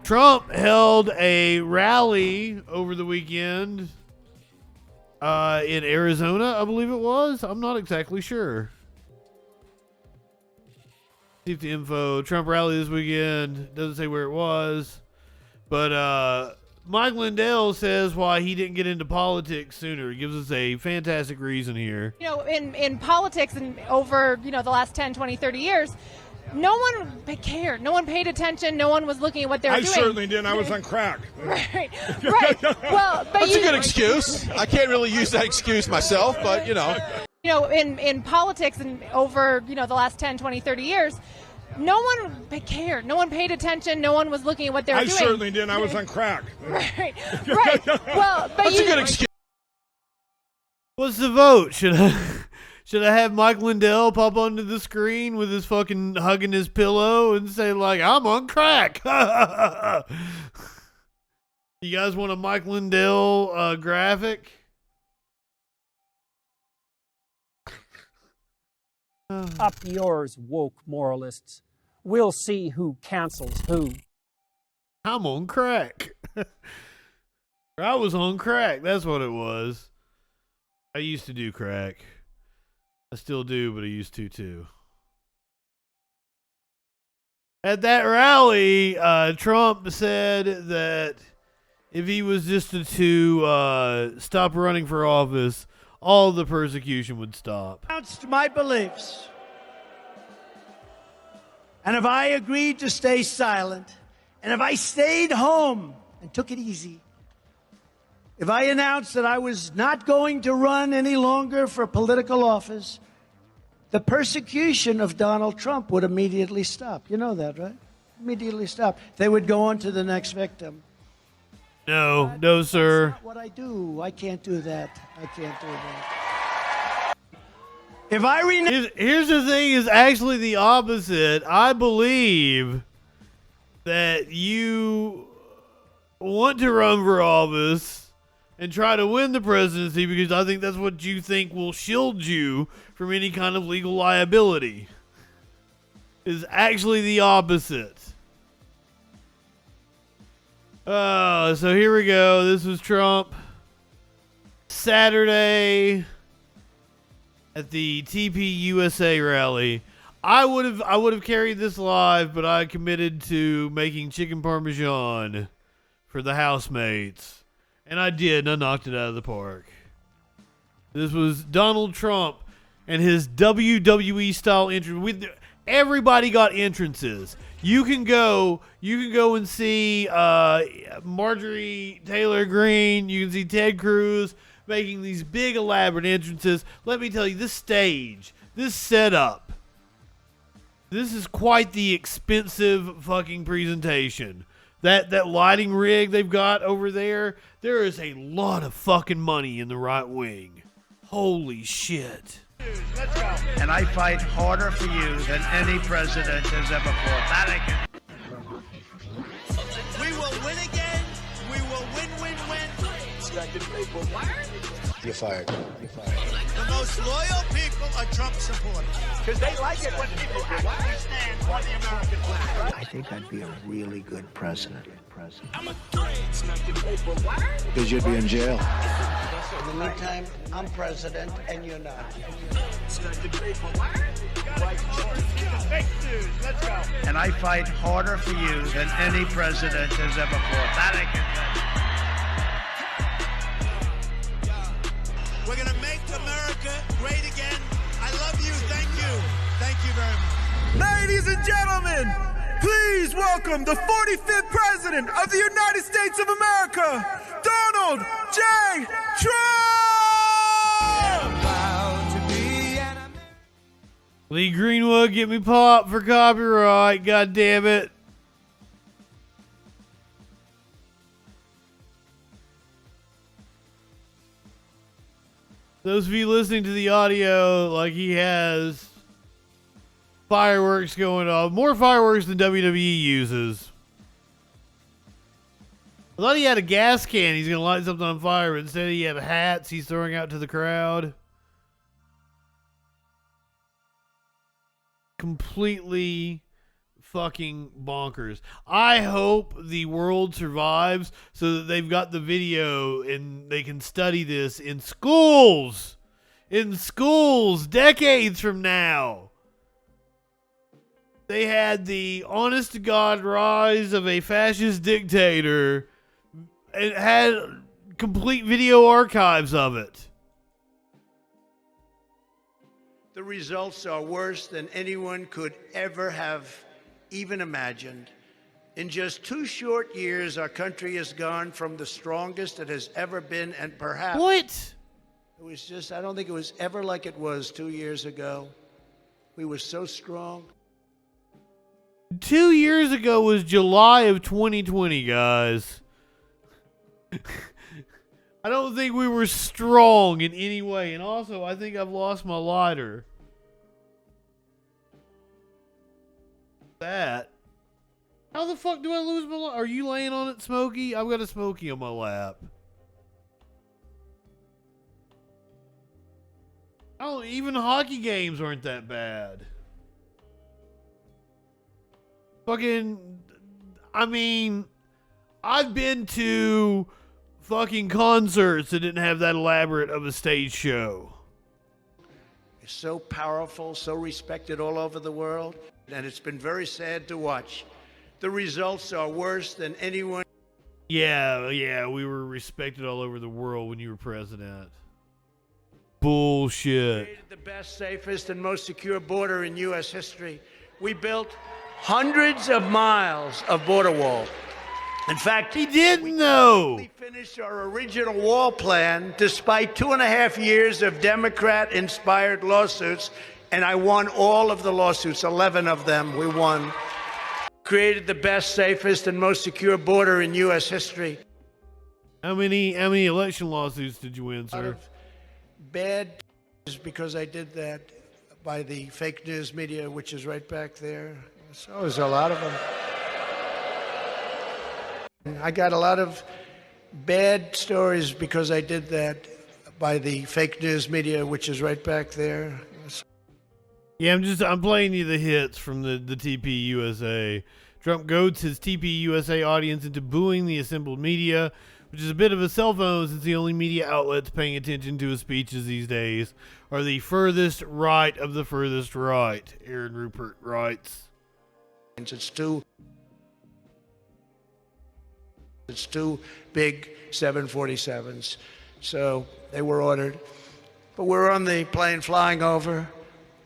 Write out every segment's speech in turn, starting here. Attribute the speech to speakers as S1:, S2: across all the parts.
S1: Trump held a rally over the weekend in Arizona, I believe it was. I'm not exactly sure. See if the info. Trump rally this weekend. Doesn't say where it was. But Mike Lindell says why he didn't get into politics sooner. He gives us a fantastic reason here.
S2: You know, in politics and over, the last 10, 20, 30 years, no one cared. No one paid attention. No one was looking at what they were doing.
S3: I certainly didn't. I was on crack.
S2: Right. Well, but
S4: that's a good excuse. I can't really use that excuse myself, but,
S2: You know, in politics and over, the last 10, 20, 30 years, no one cared. No one paid attention. No one was looking at what they were doing.
S3: I certainly didn't. I was on crack.
S2: Right. Well, but
S4: that's a good excuse.
S1: What's the vote? Should I have Mike Lindell pop onto the screen with his fucking hugging his pillow and say like, I'm on crack? You guys want a Mike Lindell graphic?
S5: Up yours, woke moralists. We'll see who cancels who.
S1: I'm on crack. I was on crack. That's what it was. I used to do crack. I still do, but I used to too. At that rally, Trump said that if he was just to stop running for office, all the persecution would stop.
S6: Announced my beliefs. And if I agreed to stay silent, and if I stayed home and took it easy, if I announced that I was not going to run any longer for political office, the persecution of Donald Trump would immediately stop. You know that, right? Immediately stop. They would go on to the next victim.
S1: No, sir.
S6: That's not what I do. I can't do that. I can't do that. If I
S1: Here's the thing, is actually the opposite. I believe that you want to run for office and try to win the presidency because I think that's what you think will shield you from any kind of legal liability. Is actually the opposite. So here we go. This was Trump Saturday at the TPUSA rally. I would have carried this live, but I committed to making chicken parmesan for the housemates. And I did, and I knocked it out of the park. This was Donald Trump and his WWE style entrance. Everybody got entrances. You can go and see Marjorie Taylor Greene. You can see Ted Cruz making these big elaborate entrances. Let me tell you, this stage, this setup, this is quite the expensive fucking presentation. That lighting rig they've got over there, there is a lot of fucking money in the right wing. Holy shit.
S6: Let's go. And I fight harder for you than any president has ever fought.
S7: We will win again. We will win.
S4: You're fired.
S7: The most loyal people are Trump supporters.
S6: Because they like it when people actually stand for the American flag.
S8: I think I'd be a really good president.
S4: Because you'd be in jail.
S6: In the meantime, I'm president and you're not.
S7: Let's go.
S6: And I fight harder for you than any president has ever fought. That I can tell you.
S7: We're going to make America great again. I love you. Thank you. Thank you very much.
S9: Ladies and gentlemen, please welcome the 45th President of the United States of America, Donald J. Trump!
S1: Lee Greenwood, get me popped for copyright. God damn it. Those of you listening to the audio, like he has fireworks going off. More fireworks than WWE uses. I thought he had a gas can. He's going to light something on fire, but instead he had hats he's throwing out to the crowd. Completely fucking bonkers. I hope the world survives so that they've got the video and they can study this in schools. In schools decades from now. They had the honest to God rise of a fascist dictator. It had complete video archives of it.
S6: The results are worse than anyone could ever have even imagined. In just 2 short years, our country has gone from the strongest it has ever been, and perhaps...
S1: What?
S6: It was just, I don't think it was ever like it was 2 years ago. We were so strong.
S1: 2 years ago was July of 2020, guys. I don't think we were strong in any way. And also, I think I've lost my lighter. That. How the fuck do I lose my lighter? Are you laying on it, Smokey? I've got a Smokey on my lap. Oh, even hockey games aren't that bad. Fucking, I mean, I've been to fucking concerts that didn't have that elaborate of a stage show.
S6: It's so powerful, so respected all over the world, and it's been very sad to watch. The results are worse than anyone.
S1: Yeah, we were respected all over the world when you were president. Bullshit.
S6: Created the best, safest, and most secure border in U.S. history. We built hundreds of miles of border wall. In fact,
S1: he didn't know.
S6: We finished our original wall plan despite 2.5 years of Democrat-inspired lawsuits, and I won all of the lawsuits, 11 of them we won. Created the best, safest, and most secure border in U.S. history.
S1: How many election lawsuits did you win, sir?
S6: Bad because I did that by the fake news media, which is right back there. So there's a lot of them. I got a lot of bad stories because I did that by the fake news media, which is right back there.
S1: Yeah, I'm playing you the hits from the TPUSA. Trump goads his TPUSA audience into booing the assembled media, which is a bit of a cell phone since the only media outlets paying attention to his speeches these days are the furthest right of the furthest right, Aaron Rupert writes.
S6: It's two big 747s, so they were ordered. But we're on the plane flying over,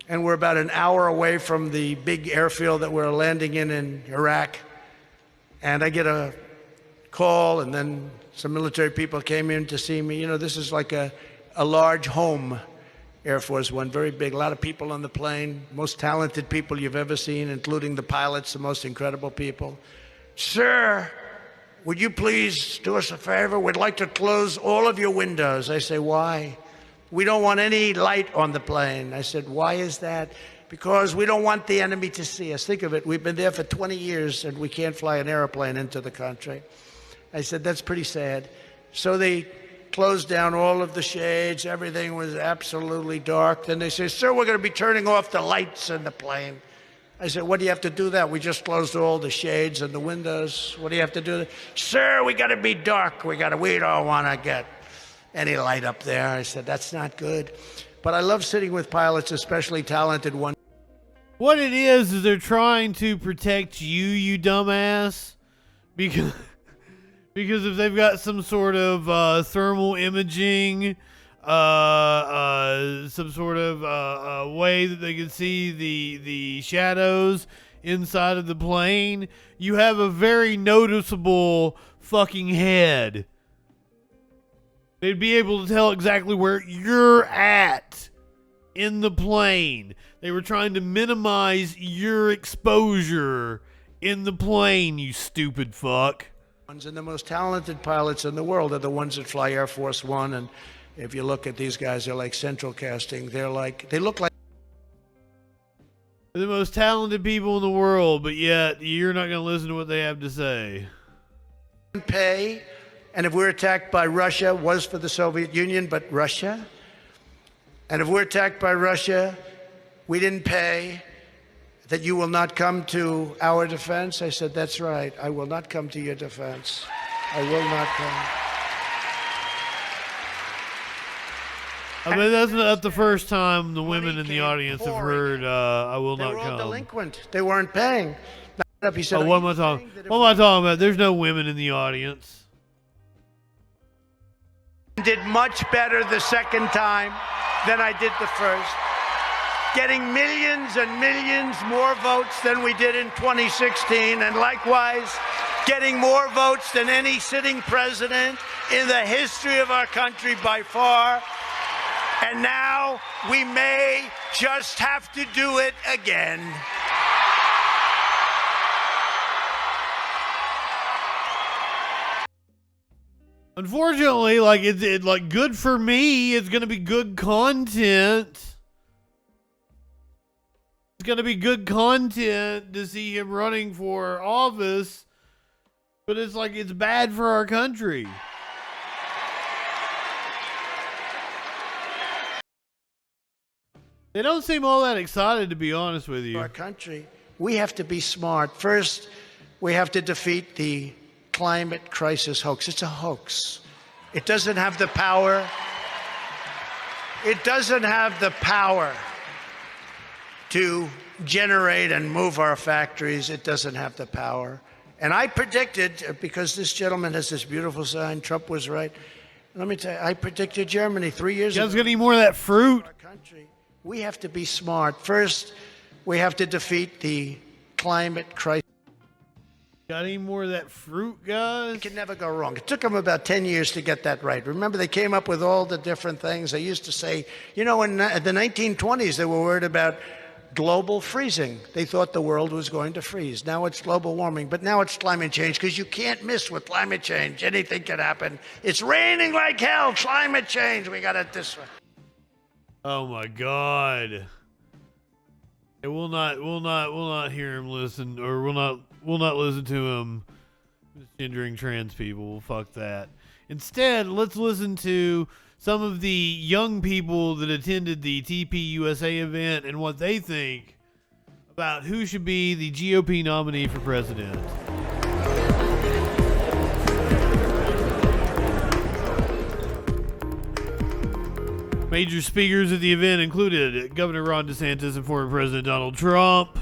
S6: and we're about an hour away from the big airfield that we're landing in Iraq. And I get a call, and then some military people came in to see me. You know, this is like a large home, Air Force One, very big. A lot of people on the plane, most talented people you've ever seen, including the pilots, the most incredible people. Sir, would you please do us a favor? We'd like to close all of your windows. I say, why? We don't want any light on the plane. I said, why is that? Because we don't want the enemy to see us. Think of it. We've been there for 20 years, and we can't fly an airplane into the country. I said, that's pretty sad. So they closed down all of the shades. Everything was absolutely dark. Then they say, sir, we're going to be turning off the lights in the plane. I said, what do you have to do that? We just closed all the shades and the windows. What do you have to do? Sir, we got to be dark. We don't want to get any light up there. I said, that's not good. But I love sitting with pilots, especially talented ones.
S1: What it is they're trying to protect you dumbass. Because if they've got some sort of thermal imaging, some sort of way that they can see the shadows inside of the plane, you have a very noticeable fucking head. They'd be able to tell exactly where you're at in the plane. They were trying to minimize your exposure in the plane, you stupid fuck.
S6: And the most talented pilots in the world are the ones that fly Air Force One. And if you look at these guys, they're like central casting. They look like
S1: They're the most talented people in the world, but yet you're not going to listen to what they have to say.
S6: Pay, and if we're attacked by Russia, was for the Soviet Union, but Russia. And if we're attacked by Russia, we didn't pay. that you will not come to our defense? I said, that's right. I will not come to your defense. I will not come.
S1: I mean, that's not the first time the women in the audience have heard, I will not
S6: They were all
S1: come.
S6: delinquent. They weren't paying. He said,
S1: What am I talking about? There's no women in the audience.
S6: did much better the second time than I did the first, getting millions and millions more votes than we did in 2016, and likewise getting more votes than any sitting president in the history of our country by far. And now we may just have to do it again.
S1: Unfortunately, like it's like good for me. It's gonna be good content. It's gonna be good content to see him running for office, but it's like it's bad for our country. They don't seem all that excited, to be honest with you.
S6: Our country, we have to be smart. First, we have to defeat the climate crisis hoax. It's a hoax. It doesn't have the power. It doesn't have the power to generate and move our factories. It doesn't have the power. And I predicted, because this gentleman has this beautiful sign, Trump was right. Let me tell you, I predicted Germany 3 years ago.
S1: You guys gonna eat more of that fruit?
S6: Our country, we have to be smart. First, we have to defeat the climate crisis.
S1: Got any more of that fruit, guys?
S6: It can never go wrong. It took them about 10 years to get that right. Remember, they came up with all the different things. They used to say, you know, in the 1920s, they were worried about global freezing. They thought the world was going to freeze. Now it's global warming, but now it's climate change, because you can't miss with climate change. Anything can happen. It's raining like hell. Climate change. We got it this way.
S1: Oh my God. It will not hear him listen, or will not listen to him misgendering trans people. Fuck that. Instead, let's listen to some of the young people that attended the TPUSA event and what they think about who should be the GOP nominee for president. Major speakers at the event included Governor Ron DeSantis and former President Donald Trump.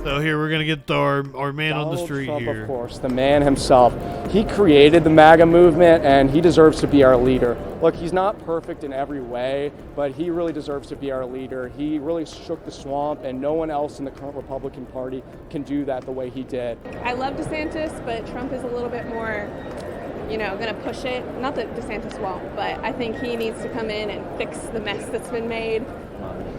S1: So here we're going to get our man on the street
S10: Trump,
S1: here.
S10: Of course, the man himself. He created the MAGA movement, and he deserves to be our leader. Look, he's not perfect in every way, but he really deserves to be our leader. He really shook the swamp, and no one else in the current Republican Party can do that the way he did.
S11: I love DeSantis, but Trump is a little bit more, going to push it. Not that DeSantis won't, but I think he needs to come in and fix the mess that's been made.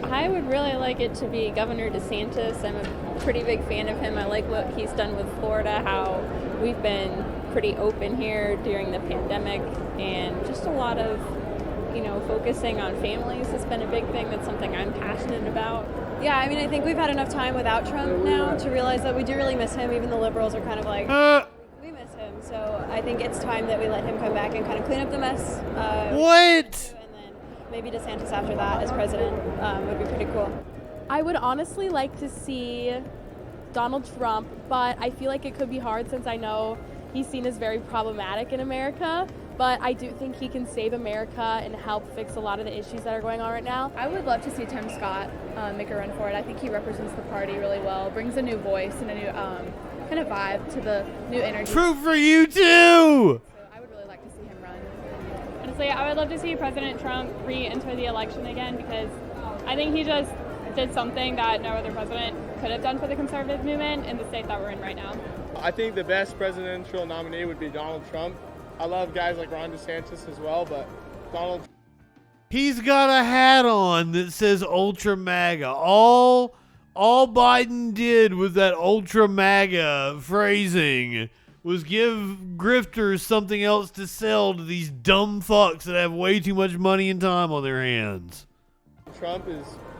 S12: I would really like it to be Governor DeSantis. I'm a pretty big fan of him. I like what he's done with Florida, how we've been pretty open here during the pandemic, and just a lot of, focusing on families has been a big thing. That's something I'm passionate about.
S13: Yeah, I mean, I think we've had enough time without Trump now to realize that we do really miss him. Even the liberals are kind of like, we miss him. So I think it's time that we let him come back and kind of clean up the mess.
S1: What?
S13: Maybe DeSantis after that as president would be pretty cool.
S14: I would honestly like to see Donald Trump, but I feel like it could be hard since I know he's seen as very problematic in America. But I do think he can save America and help fix a lot of the issues that are going on right now.
S15: I would love to see Tim Scott make a run for it. I think he represents the party really well, brings a new voice and a new kind of vibe to the new energy.
S1: True for you too!
S12: Honestly, I would love to see President Trump re-enter the election again, because I think he just did something that no other president could have done for the conservative movement in the state that we're in right now.
S16: I think the best presidential nominee would be Donald Trump. I love guys like Ron DeSantis as well, but Donald.
S1: He's got a hat on that says Ultra MAGA. All Biden did with that Ultra MAGA phrasing was give grifters something else to sell to these dumb fucks that have way too much money and time on their hands.
S16: Trump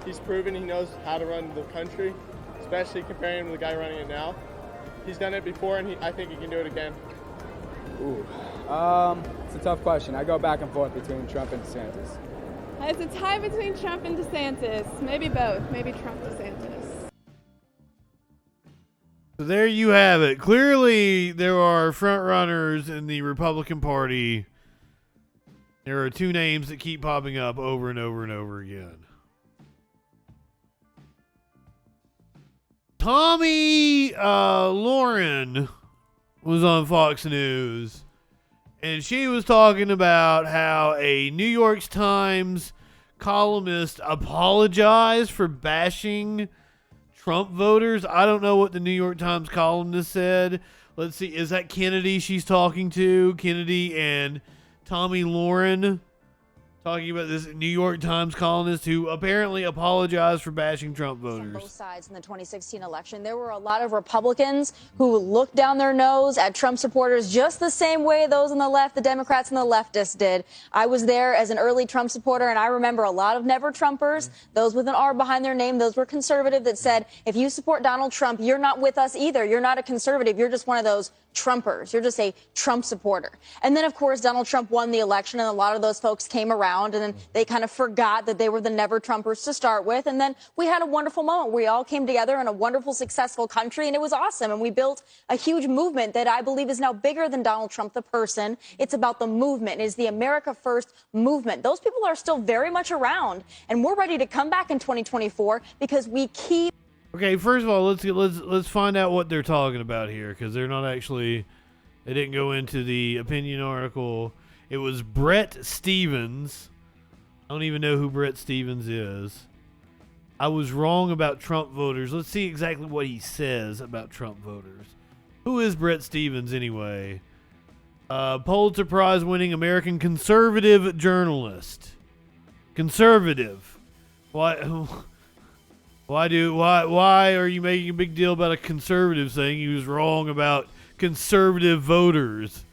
S16: he's proven he knows how to run the country, especially comparing him to the guy running it now. He's done it before, and I think he can do it again.
S17: Ooh, it's a tough question. I go back and forth between Trump and DeSantis.
S11: It's a tie between Trump and DeSantis. Maybe both. Maybe Trump, DeSantis.
S1: So there you have it. Clearly, there are front runners in the Republican Party. There are two names that keep popping up over and over and over again. Tommy Lauren was on Fox News, and she was talking about how a New York Times columnist apologized for bashing Trump voters. I don't know what the New York Times columnist said. Let's see. Is that Kennedy she's talking to? Kennedy and Tommy Lauren talking about this New York Times columnist who apparently apologized for bashing Trump voters.
S17: On both sides in the 2016 election, there were a lot of Republicans who looked down their nose at Trump supporters just the same way those on the left, the Democrats and the leftists did. I was there as an early Trump supporter, and I remember a lot of never Trumpers, those with an R behind their name, those were conservative, that said, if you support Donald Trump, you're not with us either. You're not a conservative. You're just one of those Trumpers. You're just a Trump supporter. And then, of course, Donald Trump won the election, and a lot of those folks came around, and then they kind of forgot that they were the never Trumpers to start with. And then we had a wonderful moment. We all came together in a wonderful, successful country, and it was awesome. And we built a huge movement that I believe is now bigger than Donald Trump, the person. It's about the movement. It is the America First movement. Those people are still very much around, and we're ready to come back in 2024 because we keep.
S1: Okay, first of all, let's find out what they're talking about here, because they're not actually. They didn't go into the opinion article. It was Brett Stevens. I don't even know who Brett Stevens is. I was wrong about Trump voters. Let's see exactly what he says about Trump voters. Who is Brett Stevens anyway? Pulitzer Prize winning American conservative journalist. Conservative. Why are you making a big deal about a conservative saying he was wrong about conservative voters?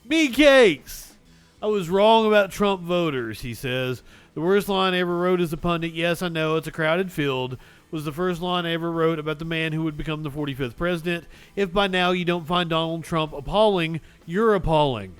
S1: Me cakes! I was wrong about Trump voters, he says. The worst line I ever wrote as a pundit, yes, I know, it's a crowded field, was the first line I ever wrote about the man who would become the 45th president. If by now you don't find Donald Trump appalling, you're appalling.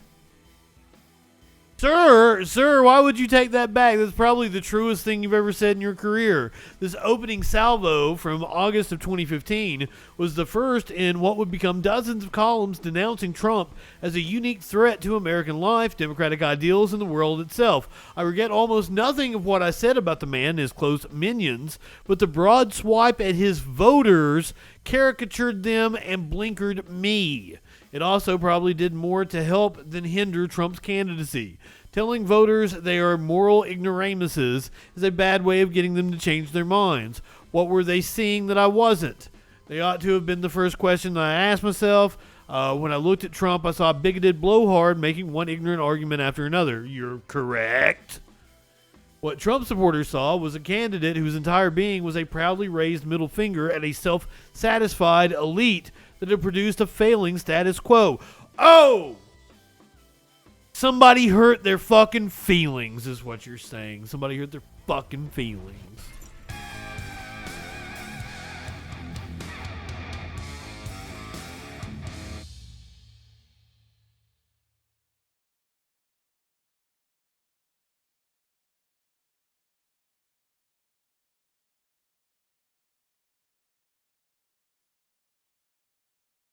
S1: Sir, why would you take that back? That's probably the truest thing you've ever said in your career. This opening salvo from August of 2015 was the first in what would become dozens of columns denouncing Trump as a unique threat to American life, democratic ideals, and the world itself. I regret almost nothing of what I said about the man and his close minions, but the broad swipe at his voters caricatured them and blinkered me. It also probably did more to help than hinder Trump's candidacy. Telling voters they are moral ignoramuses is a bad way of getting them to change their minds. What were they seeing that I wasn't? They ought to have been the first question that I asked myself. When I looked at Trump, I saw a bigoted blowhard making one ignorant argument after another. You're correct. What Trump supporters saw was a candidate whose entire being was a proudly raised middle finger at a self-satisfied elite that had produced a failing status quo. Oh! Somebody hurt their fucking feelings is what you're saying. Somebody hurt their fucking feelings.